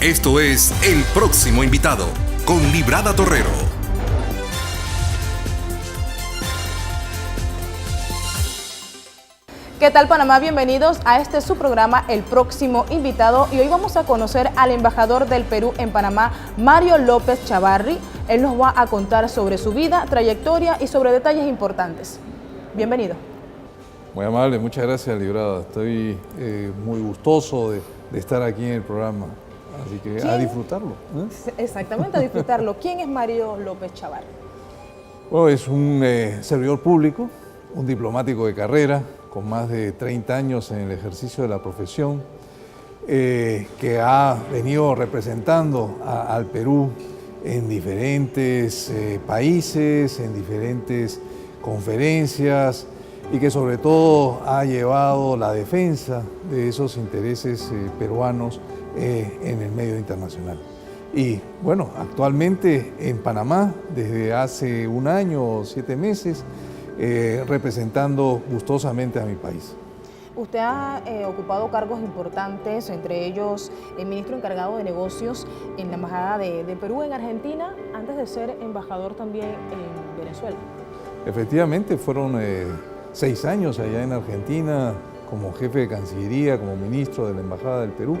Esto es El Próximo Invitado, con Librada Torrero. ¿Qué tal, Panamá? Bienvenidos a su programa El Próximo Invitado, y hoy vamos a conocer al embajador del Perú en Panamá, Mario López Chavarri. Él nos va a contar sobre su vida, trayectoria y sobre detalles importantes. Bienvenido. Muy amable, muchas gracias, Librada. Estoy muy gustoso de estar aquí en el programa, así que a disfrutarlo. Exactamente, a disfrutarlo. ¿Quién es Mario López Chavarri? Bueno, es un servidor público, un diplomático de carrera, con más de 30 años en el ejercicio de la profesión, que ha venido representando al Perú en diferentes países, en diferentes conferencias, y que sobre todo ha llevado la defensa de esos intereses peruanos en el medio internacional. Y bueno, actualmente en Panamá, desde hace un año o 7 meses, representando gustosamente a mi país. Usted ha ocupado cargos importantes, entre ellos el ministro encargado de negocios en la Embajada de Perú en Argentina, antes de ser embajador también en Venezuela. Efectivamente, fueron 6 años allá en Argentina como jefe de Cancillería, como ministro de la Embajada del Perú.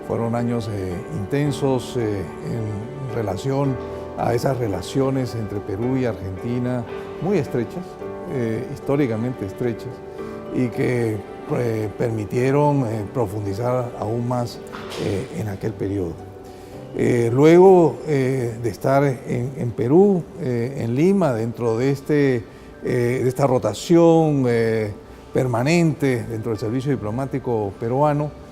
Fueron años intensos en relación a esas relaciones entre Perú y Argentina, muy estrechas, históricamente estrechas, y que permitieron profundizar aún más en aquel periodo. Luego de estar en Perú, en Lima, dentro de esta rotación permanente dentro del servicio diplomático peruano,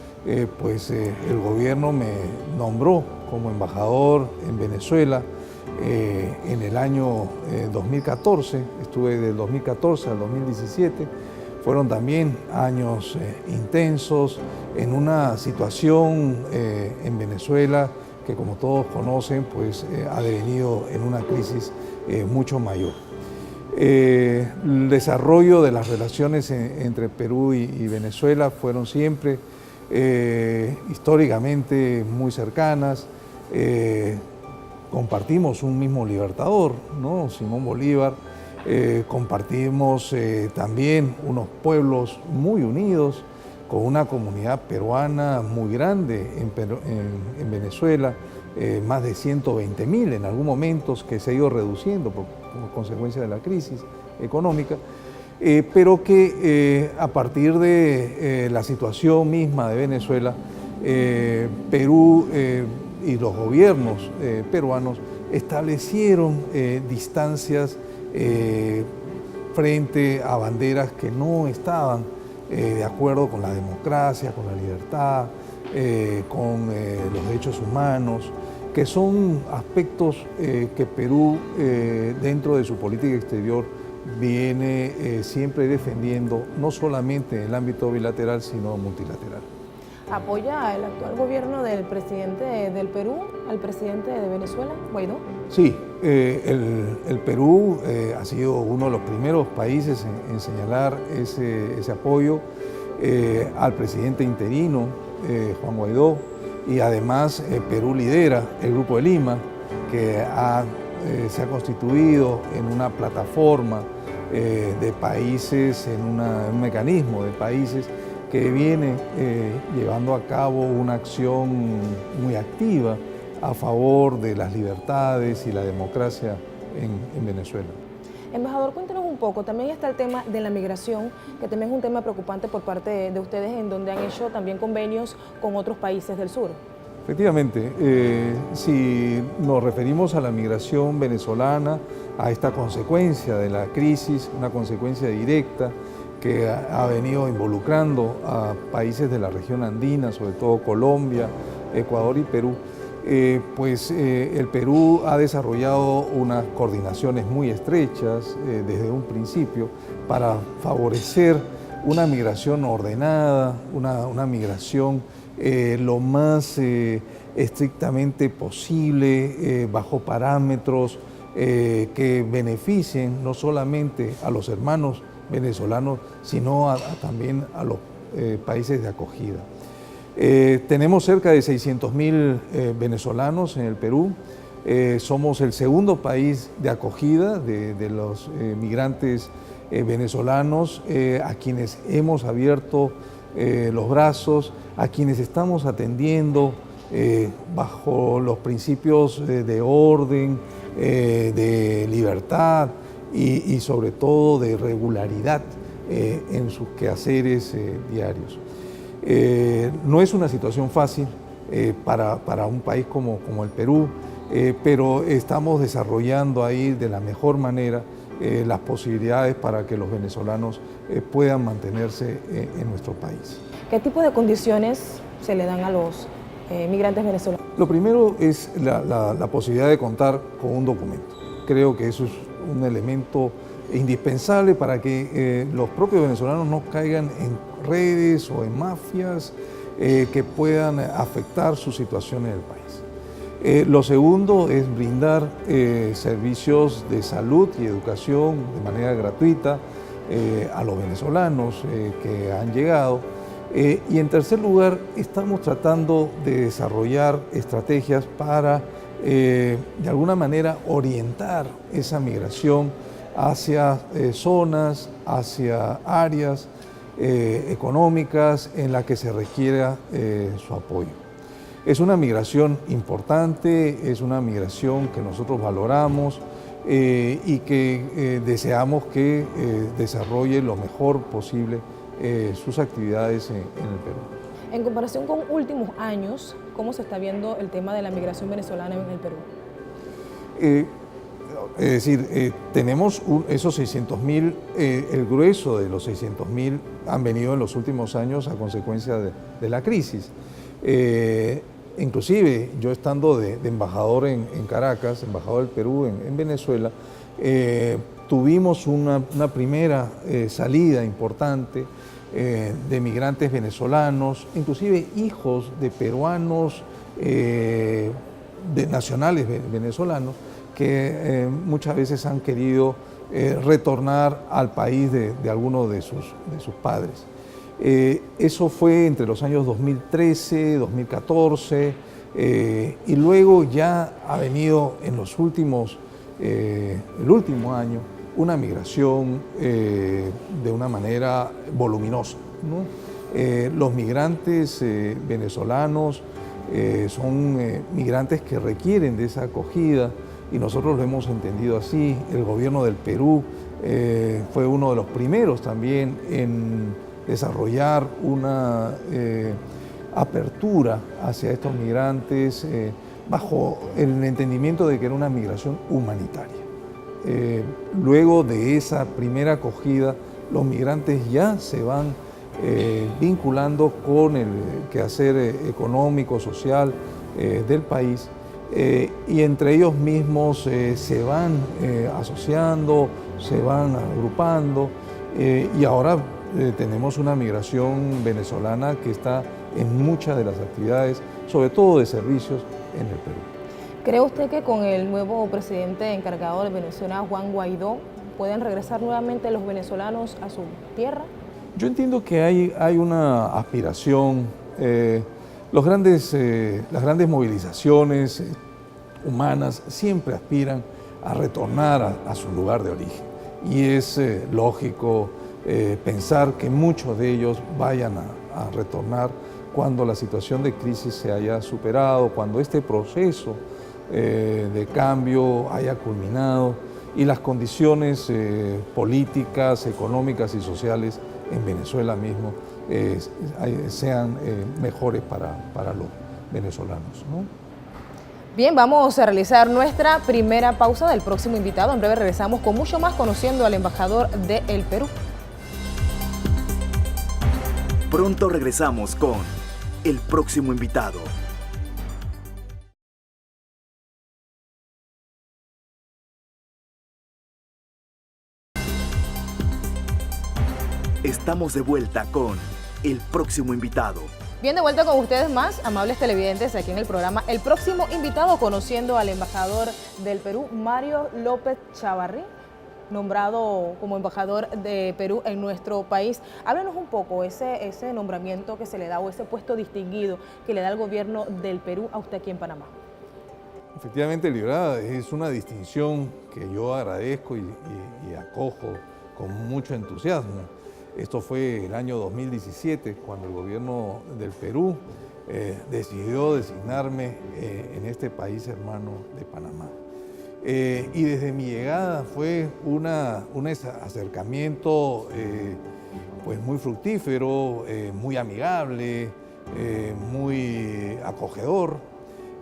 pues el gobierno me nombró como embajador en Venezuela en el año 2014, estuve del 2014 al 2017, fueron también años intensos en una situación en Venezuela que, como todos conocen, pues ha devenido en una crisis mucho mayor. El desarrollo de las relaciones entre Perú y Venezuela fueron siempre históricamente muy cercanas. Compartimos un mismo libertador, ¿no? Simón Bolívar. Compartimos también unos pueblos muy unidos, con una comunidad peruana muy grande en Venezuela, más de 120.000 en algunos momentos, que se ha ido reduciendo por consecuencia de la crisis económica, pero que a partir de la situación misma de Venezuela, Perú y los gobiernos peruanos establecieron distancias frente a banderas que no estaban de acuerdo con la democracia, con la libertad, con los derechos humanos, que son aspectos que Perú, dentro de su política exterior, viene siempre defendiendo, no solamente en el ámbito bilateral, sino multilateral. ¿Apoya el actual gobierno del presidente del Perú al presidente de Venezuela, Guaidó? Sí, el Perú ha sido uno de los primeros países en señalar ese apoyo al presidente interino, Juan Guaidó, y además Perú lidera el Grupo de Lima, que se ha constituido en una plataforma de países, en un mecanismo de países que viene llevando a cabo una acción muy activa a favor de las libertades y la democracia en Venezuela. Embajador, cuéntenos un poco, también está el tema de la migración, que también es un tema preocupante por parte de ustedes, en donde han hecho también convenios con otros países del sur. Efectivamente, si nos referimos a la migración venezolana, a esta consecuencia de la crisis, una consecuencia directa que ha venido involucrando a países de la región andina, sobre todo Colombia, Ecuador y Perú, el Perú ha desarrollado unas coordinaciones muy estrechas desde un principio para favorecer una migración ordenada, una migración lo más estrictamente posible, bajo parámetros que beneficien no solamente a los hermanos venezolanos, sino también a los países de acogida. Tenemos cerca de 600.000 venezolanos en el Perú. Somos el segundo país de acogida de los migrantes venezolanos, a quienes hemos abierto los brazos, a quienes estamos atendiendo bajo los principios de orden, de libertad y sobre todo de regularidad en sus quehaceres diarios. No es una situación fácil para un país como el Perú, pero estamos desarrollando ahí de la mejor manera las posibilidades para que los venezolanos puedan mantenerse en nuestro país. ¿Qué tipo de condiciones se le dan a los migrantes venezolanos? Lo primero es la posibilidad de contar con un documento. Creo que eso es un elemento indispensable para que los propios venezolanos no caigan en redes o en mafias que puedan afectar su situación en el país. Lo segundo es brindar servicios de salud y educación de manera gratuita a los venezolanos que han llegado. Y en tercer lugar, estamos tratando de desarrollar estrategias para, de alguna manera, orientar esa migración hacia zonas, hacia áreas económicas en las que se requiera su apoyo. Es una migración importante, es una migración que nosotros valoramos y que deseamos que desarrolle lo mejor posible sus actividades en el Perú. En comparación con últimos años, ¿cómo se está viendo el tema de la migración venezolana en el Perú? Es decir, tenemos esos 600.000, el grueso de los 600.000 han venido en los últimos años a consecuencia de la crisis. Inclusive yo estando de embajador en Caracas, embajador del Perú en Venezuela, tuvimos una primera salida importante de migrantes venezolanos, inclusive hijos de peruanos, de nacionales venezolanos, que muchas veces han querido retornar al país de alguno de sus padres. Eso fue entre los años 2013, 2014, y luego ya ha venido en los últimos, el último año, una migración de una manera voluminosa, ¿no? Los migrantes venezolanos son migrantes que requieren de esa acogida, y nosotros lo hemos entendido así. El gobierno del Perú fue uno de los primeros también en desarrollar una apertura hacia estos migrantes bajo el entendimiento de que era una migración humanitaria. Luego de esa primera acogida, los migrantes ya se van vinculando con el quehacer económico, social del país, y entre ellos mismos se van asociando, se van agrupando, y ahora tenemos una migración venezolana que está en muchas de las actividades, sobre todo de servicios, en el Perú. ¿Cree usted que con el nuevo presidente encargado de Venezuela, Juan Guaidó, pueden regresar nuevamente los venezolanos a su tierra? Yo entiendo que hay una aspiración. Las grandes movilizaciones humanas siempre aspiran a retornar a su lugar de origen. Y es lógico pensar que muchos de ellos vayan a retornar cuando la situación de crisis se haya superado, cuando este proceso de cambio haya culminado y las condiciones políticas, económicas y sociales en Venezuela mismo sean mejores para los venezolanos, ¿no? Bien, vamos a realizar nuestra primera pausa del próximo invitado. En breve regresamos con mucho más conociendo al embajador del Perú. Pronto regresamos con el próximo invitado. Estamos de vuelta con el próximo invitado. Bien, de vuelta con ustedes más, amables televidentes, aquí en el programa El Próximo Invitado, conociendo al embajador del Perú, Mario López Chavarri. nombrado como embajador de Perú en nuestro país. Háblanos un poco ese nombramiento que se le da o ese puesto distinguido que le da el gobierno del Perú a usted aquí en Panamá. Efectivamente, Librada, es una distinción que yo agradezco y acojo con mucho entusiasmo. Esto fue el año 2017, cuando el gobierno del Perú decidió designarme en este país hermano de Panamá. Y desde mi llegada fue un acercamiento pues muy fructífero, muy amigable, muy acogedor,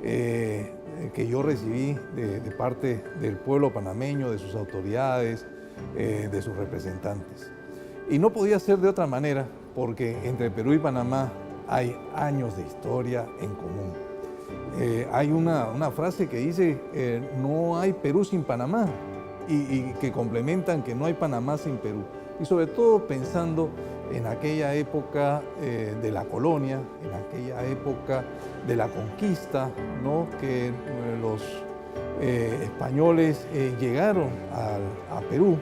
que yo recibí de parte del pueblo panameño, de sus autoridades, de sus representantes. Y no podía ser de otra manera, porque entre Perú y Panamá hay años de historia en común. Hay una frase que dice, no hay Perú sin Panamá, y que complementan que no hay Panamá sin Perú. Y sobre todo pensando en aquella época de la colonia, en aquella época de la conquista, ¿no? Que los españoles llegaron a Perú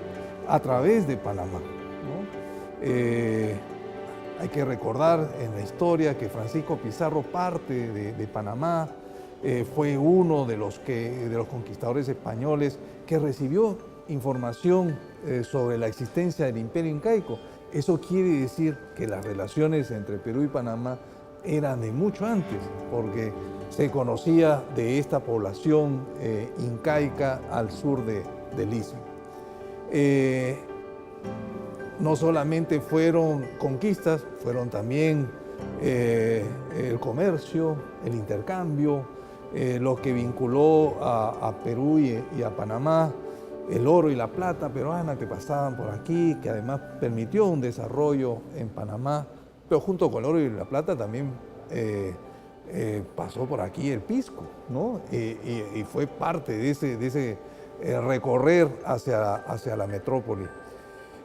a través de Panamá, ¿no? Hay que recordar en la historia que Francisco Pizarro parte de Panamá, fue uno de los conquistadores españoles que recibió información sobre la existencia del Imperio Incaico. Eso quiere decir que las relaciones entre Perú y Panamá eran de mucho antes, porque se conocía de esta población incaica al sur del istmo. No solamente fueron conquistas, fueron también el comercio, el intercambio, lo que vinculó a Perú y a Panamá, el oro y la plata peruana que pasaban por aquí, que además permitió un desarrollo en Panamá, pero junto con el oro y la plata también pasó por aquí el pisco, ¿no? Y fue parte de ese recorrer hacia la metrópoli.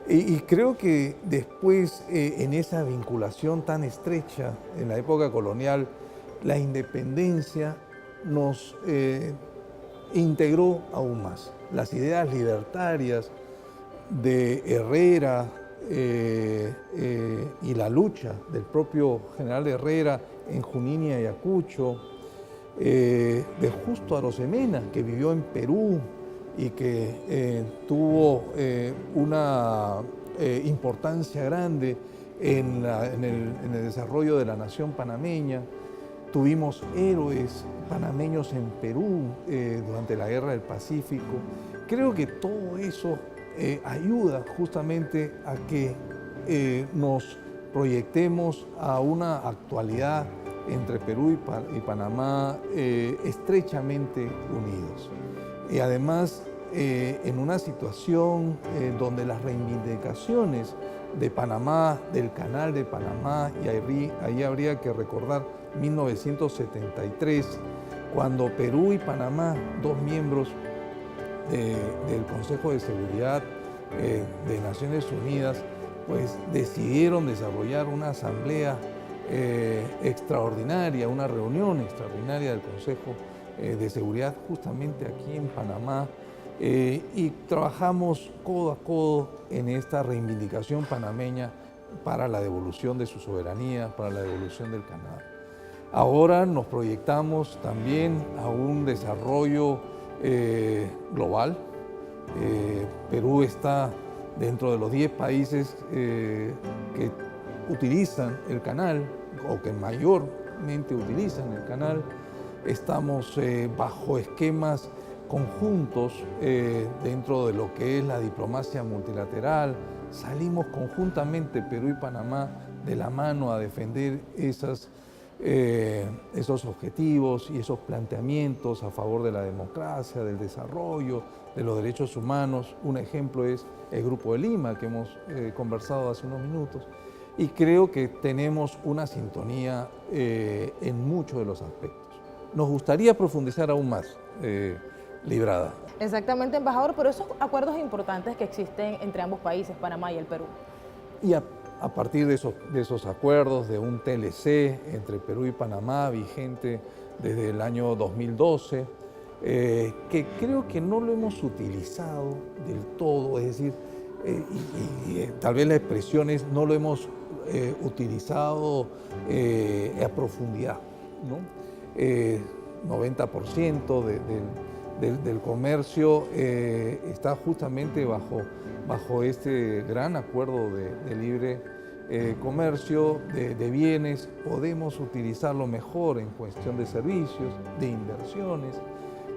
Y creo que después, en esa vinculación tan estrecha en la época colonial, la independencia nos integró aún más. Las ideas libertarias de Herrera y la lucha del propio general Herrera en Junín y Ayacucho, de Justo Arosemena, que vivió en Perú y que tuvo una importancia grande en el desarrollo de la nación panameña. Tuvimos héroes panameños en Perú durante la Guerra del Pacífico. Creo que todo eso ayuda justamente a que nos proyectemos a una actualidad entre Perú y Panamá estrechamente unidos. Y además en una situación donde las reivindicaciones de Panamá, del Canal de Panamá, y ahí habría que recordar 1973, cuando Perú y Panamá, dos miembros del Consejo de Seguridad de Naciones Unidas, pues decidieron desarrollar una asamblea extraordinaria, una reunión extraordinaria del Consejo de Seguridad justamente aquí en Panamá, y trabajamos codo a codo en esta reivindicación panameña para la devolución de su soberanía, para la devolución del canal. Ahora nos proyectamos también a un desarrollo global. Perú está dentro de los 10 países que utilizan el canal o que mayormente utilizan el canal. Estamos bajo esquemas conjuntos dentro de lo que es la diplomacia multilateral. Salimos conjuntamente Perú y Panamá de la mano a defender esos objetivos y esos planteamientos a favor de la democracia, del desarrollo, de los derechos humanos. Un ejemplo es el Grupo de Lima, que hemos conversado hace unos minutos. Y creo que tenemos una sintonía en muchos de los aspectos. Nos gustaría profundizar aún más, Librada. Exactamente, embajador, pero esos acuerdos importantes que existen entre ambos países, Panamá y el Perú. Y a partir de esos acuerdos, de un TLC entre Perú y Panamá, vigente desde el año 2012, que creo que no lo hemos utilizado del todo, es decir, tal vez la expresión es no lo hemos utilizado a profundidad, ¿no? 90% del comercio está justamente bajo este gran acuerdo de libre comercio de bienes. Podemos utilizarlo mejor en cuestión de servicios, de inversiones,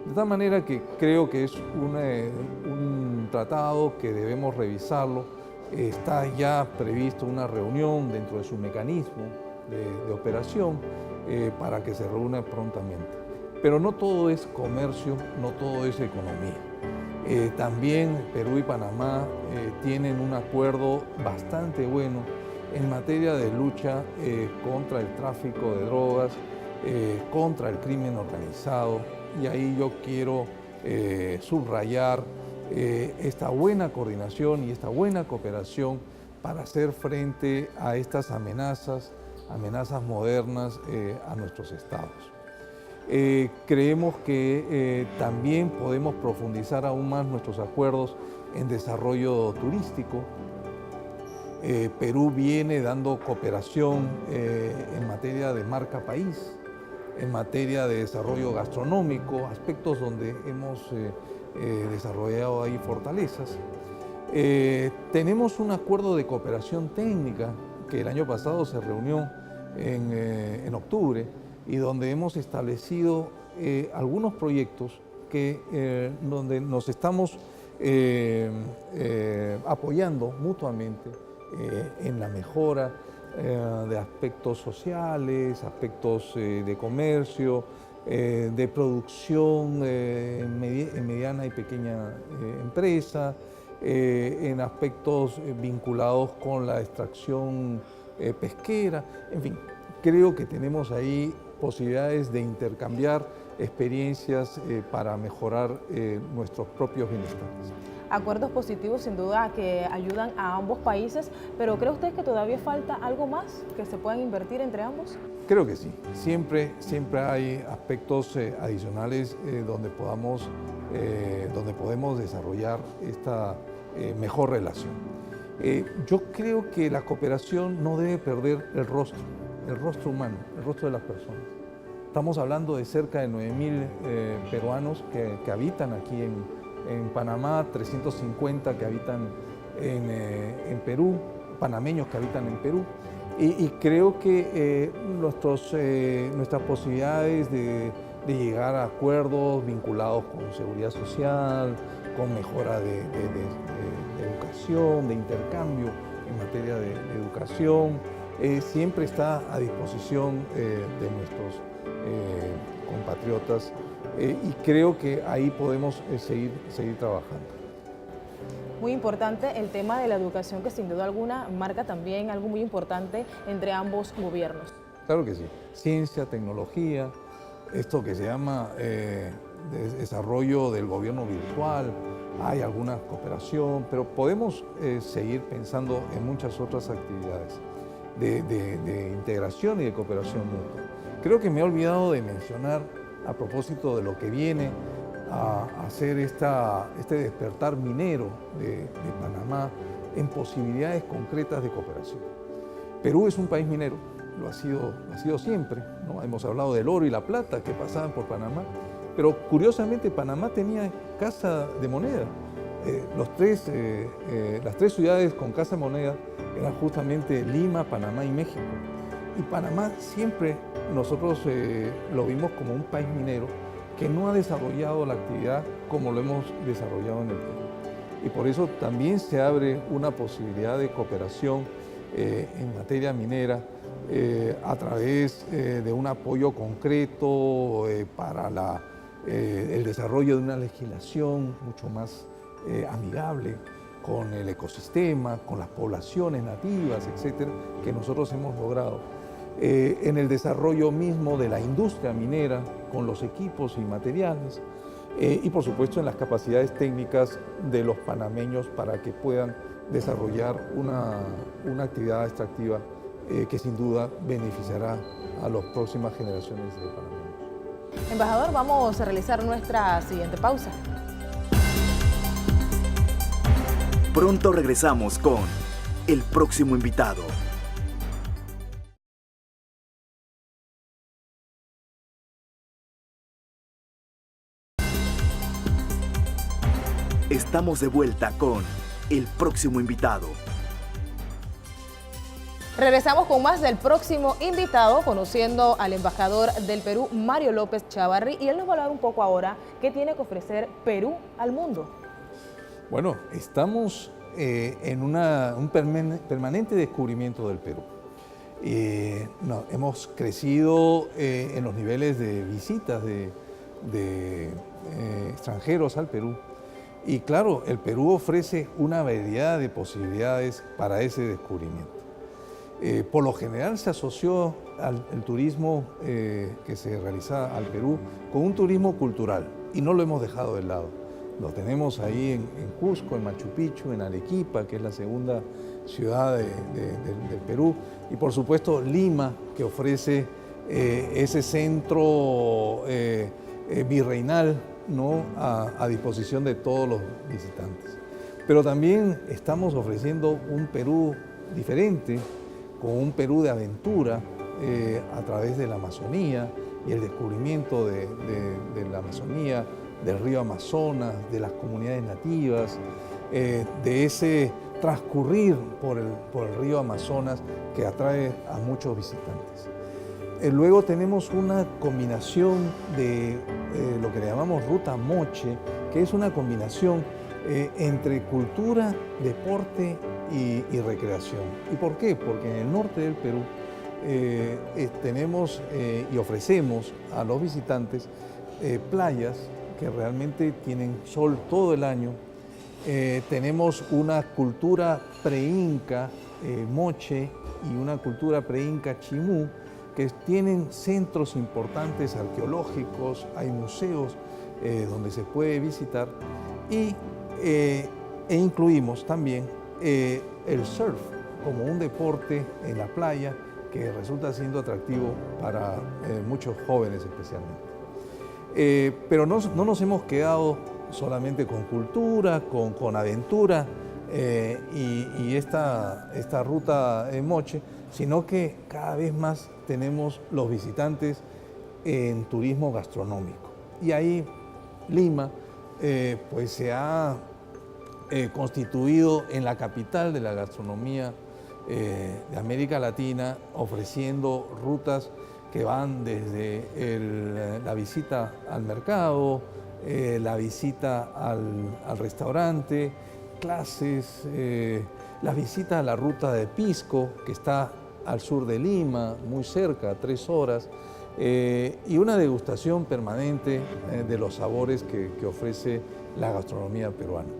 de tal manera que creo que es un tratado que debemos revisarlo. Está ya previsto una reunión dentro de su mecanismo de operación para que se reúna prontamente. Pero no todo es comercio, no todo es economía. También Perú y Panamá tienen un acuerdo bastante bueno en materia de lucha contra el tráfico de drogas, contra el crimen organizado, y ahí yo quiero subrayar esta buena coordinación y esta buena cooperación para hacer frente a estas amenazas modernas a nuestros estados. Creemos que también podemos profundizar aún más nuestros acuerdos en desarrollo turístico. Perú viene dando cooperación en materia de marca país, en materia de desarrollo gastronómico, aspectos donde hemos desarrollado ahí fortalezas. Tenemos un acuerdo de cooperación técnica que el año pasado se reunió en octubre, y donde hemos establecido algunos proyectos donde nos estamos apoyando mutuamente en la mejora de aspectos sociales, aspectos de comercio, de producción en mediana y pequeña empresa, en aspectos vinculados con la extracción pesquera, en fin. Creo que tenemos ahí posibilidades de intercambiar experiencias para mejorar nuestros propios bienestares. Acuerdos positivos sin duda que ayudan a ambos países, pero ¿cree usted que todavía falta algo más que se puedan invertir entre ambos? Creo que sí. Siempre hay aspectos adicionales donde podemos desarrollar esta mejor relación. Yo creo que la cooperación no debe perder el rostro humano, el rostro de las personas. Estamos hablando de cerca de 9.000 peruanos que habitan aquí en Panamá, 350 que habitan en Perú, panameños que habitan en Perú, y creo que nuestras posibilidades de llegar a acuerdos vinculados con seguridad social, con mejora de educación, de intercambio en materia de educación, siempre está a disposición de nuestros compatriotas, y creo que ahí podemos seguir trabajando. Muy importante el tema de la educación, que sin duda alguna marca también algo muy importante entre ambos gobiernos. Claro que sí. Ciencia, tecnología, esto que se llama desarrollo del gobierno virtual, hay alguna cooperación, pero podemos seguir pensando en muchas otras actividades de integración y de cooperación mutua. Creo que me he olvidado de mencionar, a propósito de lo que viene a hacer este despertar minero de Panamá, en posibilidades concretas de cooperación. Perú es un país minero, lo ha sido siempre, ¿no? Hemos hablado del oro y la plata que pasaban por Panamá, pero curiosamente Panamá tenía casa de moneda. Las tres ciudades con casa de moneda eran justamente Lima, Panamá y México. Y Panamá siempre nosotros lo vimos como un país minero que no ha desarrollado la actividad como lo hemos desarrollado en el Perú. Y por eso también se abre una posibilidad de cooperación en materia minera a través de un apoyo concreto para el desarrollo de una legislación mucho más amigable con el ecosistema, con las poblaciones nativas, etcétera, que nosotros hemos logrado. En el desarrollo mismo de la industria minera, con los equipos y materiales, y por supuesto en las capacidades técnicas de los panameños para que puedan desarrollar una actividad extractiva que sin duda beneficiará a las próximas generaciones de panameños. Embajador, vamos a realizar nuestra siguiente pausa. Pronto regresamos con el próximo invitado. Estamos de vuelta con el próximo invitado. Regresamos con más del próximo invitado, conociendo al embajador del Perú, Mario López Chavarri, y él nos va a hablar un poco ahora qué tiene que ofrecer Perú al mundo. Bueno, estamos en un permanente descubrimiento del Perú. Hemos crecido en los niveles de visitas de extranjeros al Perú. Y claro, el Perú ofrece una variedad de posibilidades para ese descubrimiento. Por lo general se asoció el turismo que se realiza al Perú con un turismo cultural y no lo hemos dejado de lado. Lo tenemos ahí en Cusco, en Machu Picchu, en Arequipa, que es la segunda ciudad del Perú, y por supuesto Lima, que ofrece ese centro virreinal, ¿no?, a disposición de todos los visitantes. Pero también estamos ofreciendo un Perú diferente, con un Perú de aventura a través de la Amazonía y el descubrimiento de la Amazonía, del río Amazonas, de las comunidades nativas, de ese transcurrir por el río Amazonas que atrae a muchos visitantes. Luego tenemos una combinación de lo que le llamamos Ruta Moche, que es una combinación entre cultura, deporte y recreación. ¿Y por qué? Porque en el norte del Perú tenemos y ofrecemos a los visitantes playas que realmente tienen sol todo el año. Tenemos una cultura pre-inca Moche y una cultura pre-inca Chimú, que tienen centros importantes arqueológicos, hay museos donde se puede visitar, e incluimos también el surf como un deporte en la playa que resulta siendo atractivo para muchos jóvenes especialmente. Pero no nos hemos quedado solamente con cultura, con aventura y esta ruta Moche, sino que cada vez más tenemos los visitantes en turismo gastronómico. Y ahí Lima pues se ha constituido en la capital de la gastronomía de América Latina, ofreciendo rutas que van desde la visita al mercado, la visita al restaurante, clases, la visita a la ruta de Pisco, que está al sur de Lima, muy cerca, 3 horas, y una degustación permanente de los sabores que ofrece la gastronomía peruana.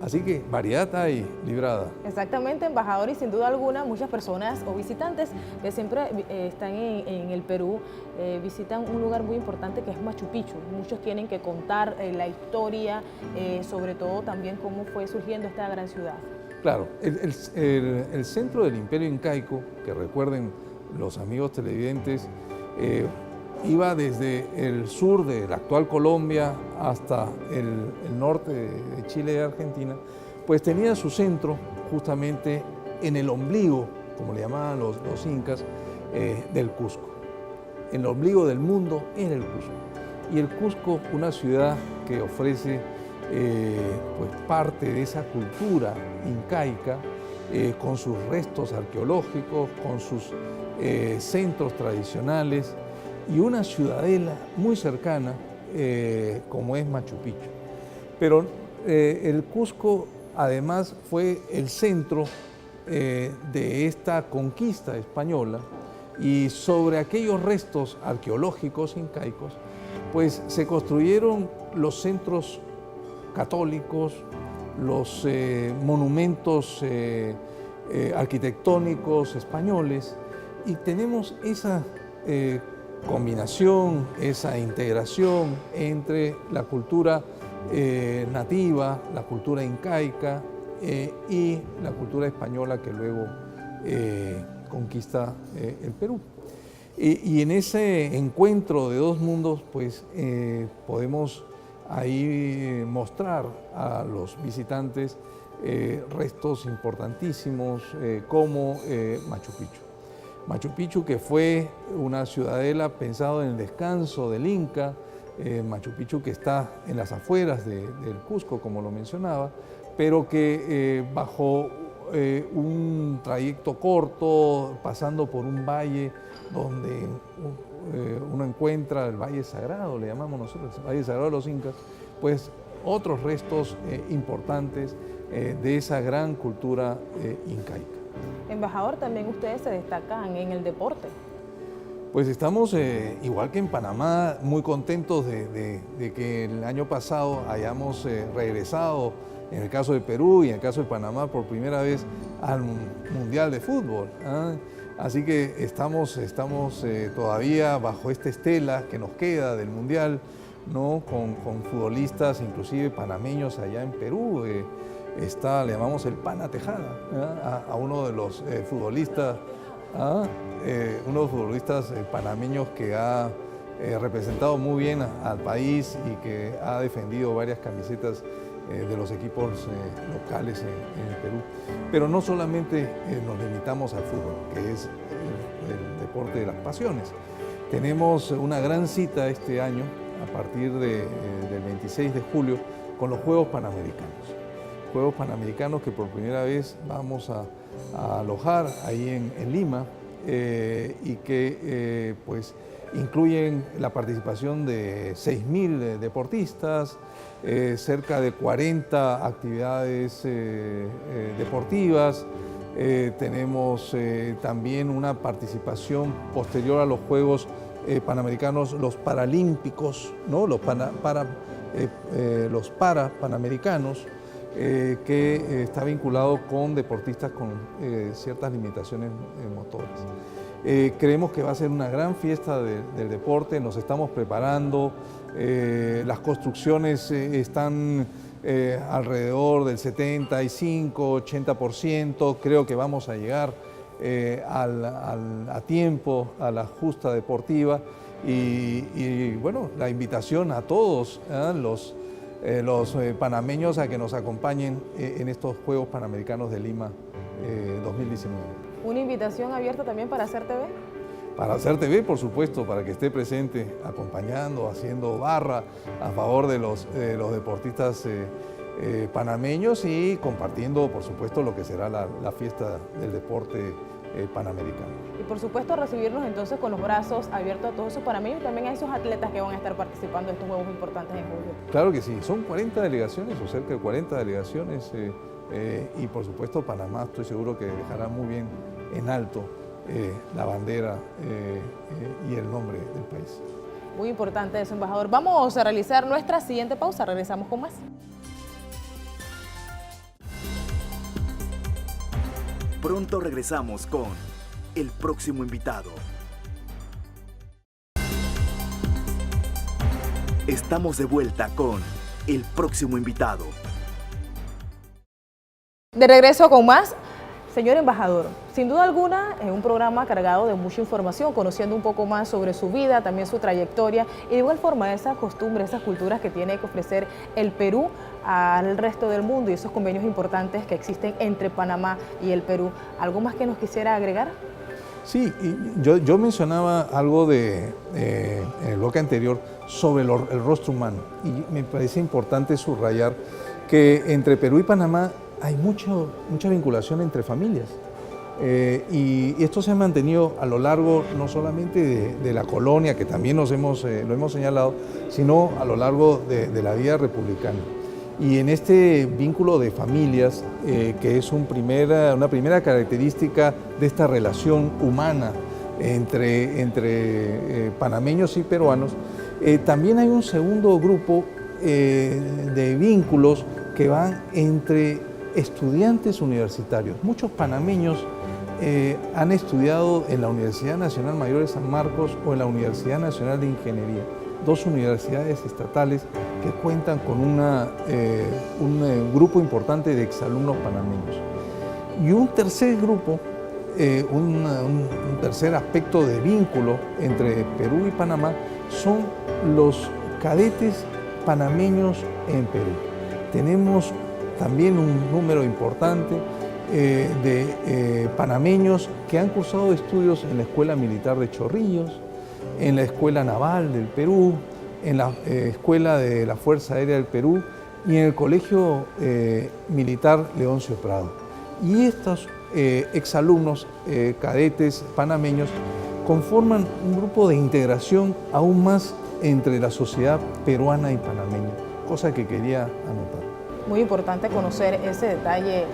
Así que variedad hay librada. Exactamente, embajador, y sin duda alguna muchas personas o visitantes que siempre están en el Perú visitan un lugar muy importante que es Machu Picchu. Muchos tienen que contar la historia, sobre todo también cómo fue surgiendo esta gran ciudad. Claro, el centro del Imperio Incaico, que recuerden los amigos televidentes, iba desde el sur de la actual Colombia hasta el norte de Chile y Argentina, pues tenía su centro justamente en el ombligo, como le llamaban los incas, del Cusco. En el ombligo del mundo era el Cusco. Y el Cusco, una ciudad que ofrece pues parte de esa cultura incaica, con sus restos arqueológicos, con sus centros tradicionales, y una ciudadela muy cercana como es Machu Picchu. Pero el Cusco además fue el centro de esta conquista española, y sobre aquellos restos arqueológicos incaicos pues se construyeron los centros católicos, los monumentos arquitectónicos españoles, y tenemos esa combinación, esa integración entre la cultura nativa, la cultura incaica y la cultura española que luego conquista el Perú. Y en ese encuentro de dos mundos, pues podemos ahí mostrar a los visitantes restos importantísimos como Machu Picchu. Machu Picchu, que fue una ciudadela pensada en el descanso del Inca, Machu Picchu que está en las afueras del Cusco, como lo mencionaba, pero que bajo un trayecto corto, pasando por un valle donde uno encuentra el Valle Sagrado, le llamamos nosotros, el Valle Sagrado de los Incas, pues otros restos importantes de esa gran cultura incaica. Embajador, también ustedes se destacan en el deporte. Pues estamos, igual que en Panamá, muy contentos de que el año pasado hayamos regresado, en el caso de Perú y en el caso de Panamá, por primera vez al Mundial de Fútbol. Así que estamos todavía bajo esta estela que nos queda del Mundial, ¿no? Con futbolistas, inclusive panameños allá en Perú. Le llamamos el Pana Tejada, a uno de los futbolistas, uno de los futbolistas panameños que ha representado muy bien al país y que ha defendido varias camisetas de los equipos locales en el Perú. Pero no solamente nos limitamos al fútbol, que es el deporte de las pasiones. Tenemos una gran cita este año, a partir del 26 de julio, con los Juegos Panamericanos. Juegos Panamericanos que por primera vez vamos a alojar ahí en Lima y que pues incluyen la participación de 6.000 deportistas, cerca de 40 actividades deportivas. Tenemos también una participación posterior a los Juegos Panamericanos, los Paralímpicos, ¿no? Los Panamericanos, que está vinculado con deportistas con ciertas limitaciones motoras. Creemos que va a ser una gran fiesta del deporte, nos estamos preparando, las construcciones están alrededor del 75-80%, creo que vamos a llegar a tiempo a la justa deportiva y bueno, la invitación a todos, los panameños a que nos acompañen en estos Juegos Panamericanos de Lima 2019. ¿Una invitación abierta también para Hacer TV? Para Hacer TV, por supuesto, para que esté presente, acompañando, haciendo barra a favor de los deportistas panameños y compartiendo, por supuesto, lo que será la fiesta del deporte panamericano. Y por supuesto recibirnos entonces con los brazos abiertos a todos esos panameños y también a esos atletas que van a estar participando en estos juegos importantes en julio. Claro que sí, son 40 delegaciones o cerca de 40 delegaciones y por supuesto Panamá estoy seguro que dejará muy bien en alto la bandera y el nombre del país. Muy importante eso, embajador. Vamos a realizar nuestra siguiente pausa, regresamos con más. Pronto regresamos con el próximo invitado. Estamos de vuelta con el próximo invitado. De regreso con más. Señor embajador, sin duda alguna es un programa cargado de mucha información, conociendo un poco más sobre su vida, también su trayectoria y de igual forma esas costumbres, esas culturas que tiene que ofrecer el Perú al resto del mundo y esos convenios importantes que existen entre Panamá y el Perú. ¿Algo más que nos quisiera agregar? Sí, yo mencionaba algo en el bloque anterior sobre el rostro humano y me parece importante subrayar que entre Perú y Panamá hay mucha vinculación entre familias y esto se ha mantenido a lo largo no solamente de la colonia, que también lo hemos señalado, sino a lo largo de la vida republicana. Y en este vínculo de familias, que es una primera característica de esta relación humana entre panameños y peruanos, también hay un segundo grupo de vínculos que van entre estudiantes universitarios. Muchos panameños han estudiado en la Universidad Nacional Mayor de San Marcos o en la Universidad Nacional de Ingeniería, dos universidades estatales que cuentan con un grupo importante de exalumnos panameños. Y un tercer grupo un tercer aspecto de vínculo entre Perú y Panamá son los cadetes panameños en Perú. Tenemos también un número importante de panameños que han cursado estudios en la Escuela Militar de Chorrillos, en la Escuela Naval del Perú, en la Escuela de la Fuerza Aérea del Perú y en el Colegio Militar Leoncio Prado. Y estos exalumnos, cadetes panameños, conforman un grupo de integración aún más entre la sociedad peruana y panameña, cosa que quería anotar. Muy importante conocer ese detalle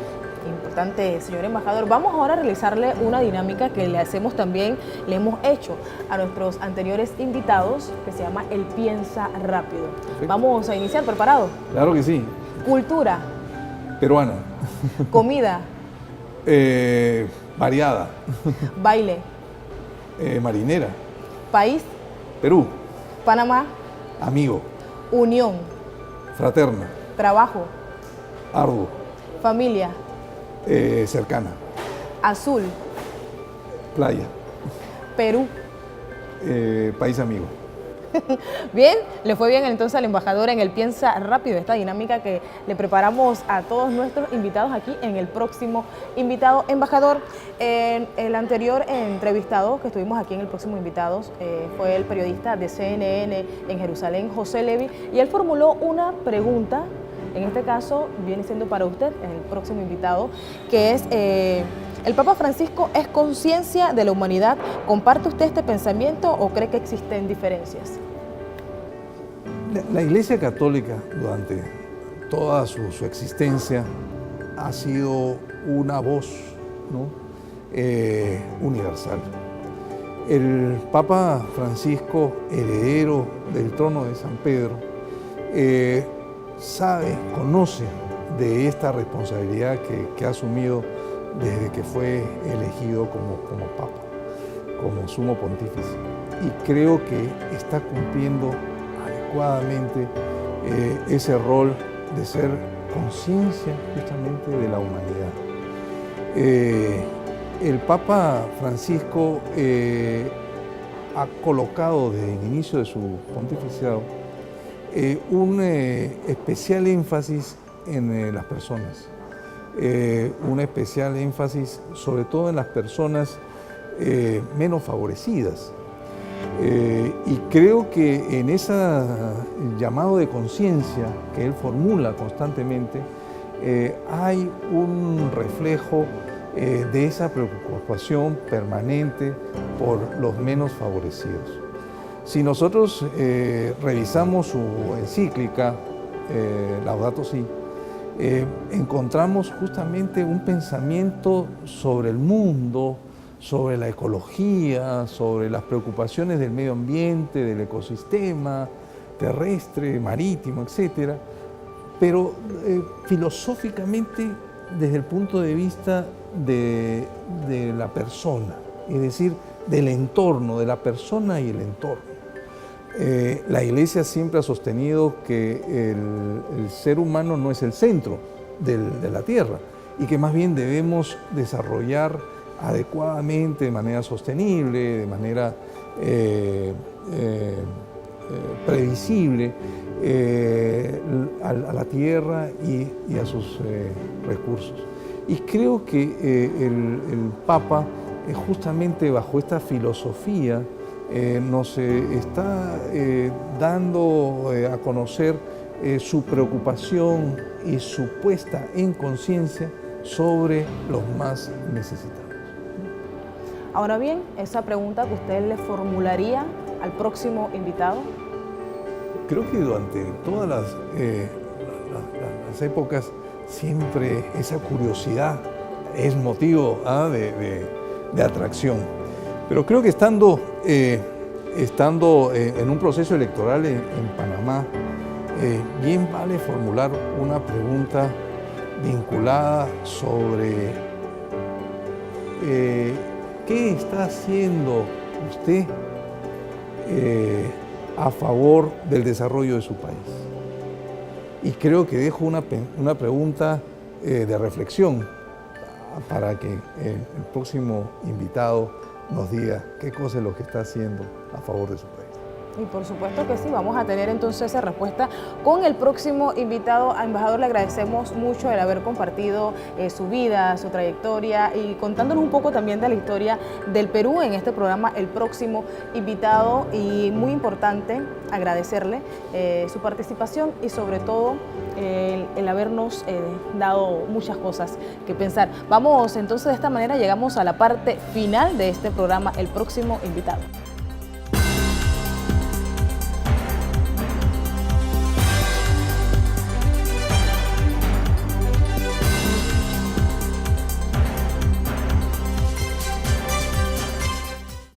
importante, señor embajador. Vamos ahora a realizarle una dinámica que le hemos hecho a nuestros anteriores invitados, que se llama el Piensa Rápido. Perfecto. Vamos a iniciar, ¿preparado? Claro que sí. Cultura, Peruana. comida, Variada. baile, Marinera. país, Perú. Panamá, Amigo. unión, Fraterna. trabajo, Arduo. familia, Cercana. azul, Playa. Perú. País amigo. Bien, le fue bien entonces al embajador en el Piensa Rápido, esta dinámica que le preparamos a todos nuestros invitados aquí en el próximo invitado. Embajador, el anterior entrevistado que estuvimos aquí en el próximo invitados fue el periodista de CNN en Jerusalén, José Levi, y él formuló una pregunta, en este caso viene siendo para usted, el próximo invitado, que es... ¿El Papa Francisco es conciencia de la humanidad? ¿Comparte usted este pensamiento o cree que existen diferencias? La Iglesia Católica durante toda su existencia ha sido una voz, ¿no? Universal. El Papa Francisco, heredero del trono de San Pedro, conoce de esta responsabilidad que ha asumido desde que fue elegido como Papa, como Sumo Pontífice. Y creo que está cumpliendo adecuadamente ese rol de ser conciencia justamente de la humanidad. El Papa Francisco ha colocado desde el inicio de su pontificado un especial énfasis en las personas. Un especial énfasis sobre todo en las personas menos favorecidas. Y creo que en ese llamado de conciencia que él formula constantemente hay un reflejo de esa preocupación permanente por los menos favorecidos. Si nosotros revisamos su encíclica, Laudato Si', encontramos justamente un pensamiento sobre el mundo, sobre la ecología, sobre las preocupaciones del medio ambiente, del ecosistema terrestre, marítimo, etc. Pero filosóficamente desde el punto de vista de la persona, es decir, del entorno, de la persona y el entorno. La Iglesia siempre ha sostenido que el ser humano no es el centro de la Tierra y que más bien debemos desarrollar adecuadamente, de manera sostenible, de manera previsible a la Tierra y a sus recursos. Y creo que el Papa, justamente bajo esta filosofía, nos está dando a conocer su preocupación y su puesta en conciencia sobre los más necesitados. Ahora bien, esa pregunta que usted le formularía al próximo invitado. Creo que durante todas las épocas siempre esa curiosidad es motivo de atracción. Pero creo que estando en un proceso electoral en Panamá, bien vale formular una pregunta vinculada sobre qué está haciendo usted a favor del desarrollo de su país. Y creo que dejo una pregunta de reflexión para que el próximo invitado nos diga qué cosa es lo que está haciendo a favor de su país. Y por supuesto que sí, vamos a tener entonces esa respuesta con el próximo invitado. A embajador, le agradecemos mucho el haber compartido su vida, su trayectoria y contándonos un poco también de la historia del Perú en este programa, el próximo invitado. Y muy importante agradecerle su participación y sobre todo el habernos dado muchas cosas que pensar. Vamos entonces, de esta manera llegamos a la parte final de este programa, el próximo invitado.